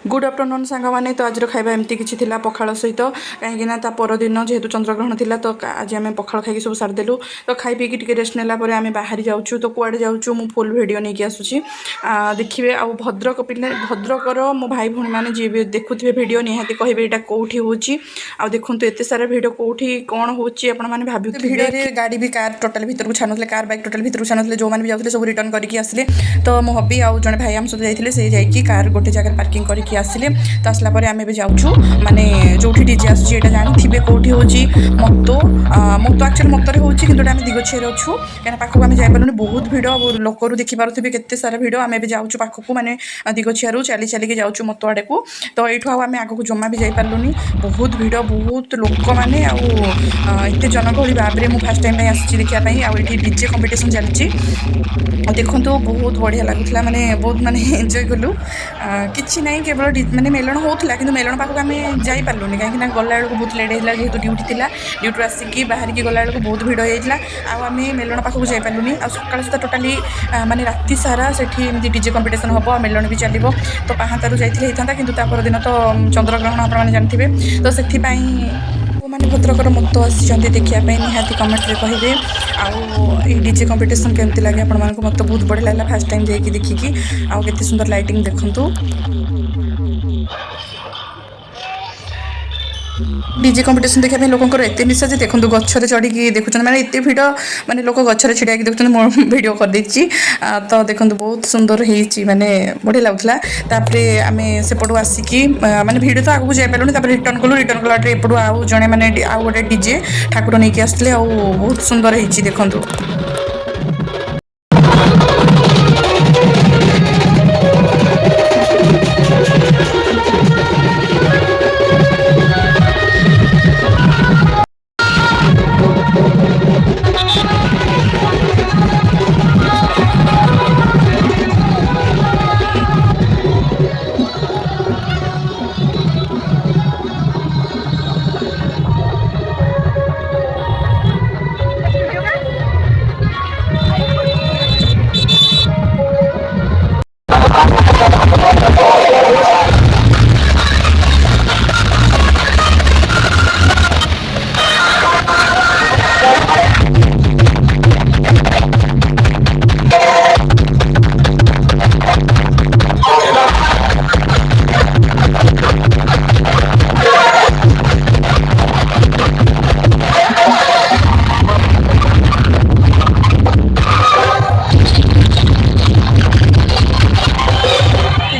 Good afternoon सांग मैंने तो आज खाଇବା एमती किसी थिला पखाल सहित कहीं परदिन जेहेतु चंद्रग्रहण थिला तो आज आम पखाल खाई सब सारिदेलु तो खाई पीकी टे रेस्ट नेला आम बाहरी जाऊँ तो कुआड़े जाऊँ मु फुल भिडियो नहीं आसूँ देखिए आ भद्रक पिले भद्रकर मो भाई भौणी मैंने जी भी देखुए भिडियो निहाती कहे यहाँ कौटी हूँ देखो एत सारा भिड कौटी कौन होने भाव भिडियो गाड़ी भी कार टोटाल भर को छानुले कार बैक टोटाल भर को छानुले जो मैंने भी जाते सब रिटर्न करके आसिले तो मो हबी आउ जड़े भाई आम सहित जाते से कार गोटे जगह पार्किंग करके आसिले तो आसला आम ए जाऊँ माने जो डीजे आसूँ जानते कौटी हूँ मतो मतो एक्चुअली मतरे हूँ कि आम दिगछे अच्छू कहीं पाखक आम जापारूनी बहुत भिड़ लोक देखिपे केते सारा भिड़ आम ए जाऊँ पाखक मैंने दिगछियारू चली चलिके जाऊँ मतो आड़े को तो यू आम आगे जमा भी जापारूनी बहुत भिड़ बहुत लोक मैंने आते जनगहली भाव में मुझे फास्ट टाइम आसी देखापी आए डीजे कंपिटिशन चलती देखो बहुत बढ़िया लगुला माने बहुत माने एंजॉय कलु किसी ना केवल माने मेलन होता कि मेलन पाखक आम जापारूनी कहीं गला बेलू बहुत लेट होता जेहतु ड्यूटी थी ड्यूटी आसिकी बाहर की गला बेलू बहुत भिड़ होता आम मेलन पाखक जापारूनी आ सका सुधा टोटाली माने राति सारा से डीजे कंपिटिशन हम मेलन भी चलो तो पाहांतारू जाइए होता कि परदिन तो चंद्रग्रहण आपने जानते तो से मैंने भद्रकर मत आसी देखापी निहाती कमेंट में कहे आउ डीजे कंपिटिशन केमती लगे आपण मत बहुत बढ़िया लगा फास्ट टाइम जाकि देखिकी आउ केते सुंदर लाइटिंग देखंतु डीजे कंपिटिशन देखा लोकर एत निशा जे देखो गचर चढ़ी देखुं मैंने एत भिड़ माने लोक गचर छिड़ा देखुं मो भिड कर तो देखो बहुत सुंदर होती माने बढ़िया लगुला आम सेपटू आसिकी माने भिड़ तो आगू जापारूनी रिटर्न कलु रिटर्न कलाटे एपटू आउ जड़े मैंने आउ गोटे डीजे ठाकुर नहीं आसते बहुत सुंदर होती देखूँ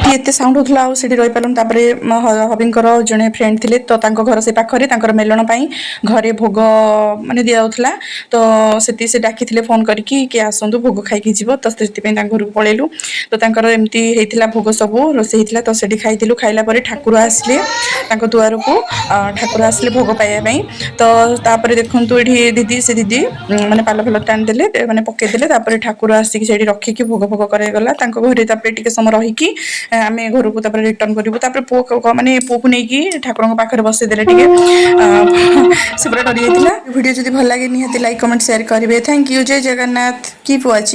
एत साउंड होता आठ रही पार्लुन हबिंकर जड़े फ्रेंड थे तो घर से पाखे मेलन घरे भोग माने दि जाऊला तो से डाकी फोन करके आसतु भोग खाई जीव तो से घर को पलैलु तो एमती होता भोग सब रोसे होता तो से खाई खाइला ठाकुर आसिले दुआर को ठाकुर आसिले भोग पाइबापी तो देखो ये दीदी से दीदी मैंने पाल फाल टाणिदेले मैंने पकईदे ठाकुर आसिक रखिकी भोग भोग करागला घरे टे समय रहीकि आम घर को रिटर्न करूँ पुओ माने पुओ को लेकिन ठाकुर पाखे बसईदे से पूरा डरी जाता वीडियो जब भल लगे निहाती लाइक कमेंट शेयर करेंगे थैंक यू जय जगन्नाथ कीप वाचिंग।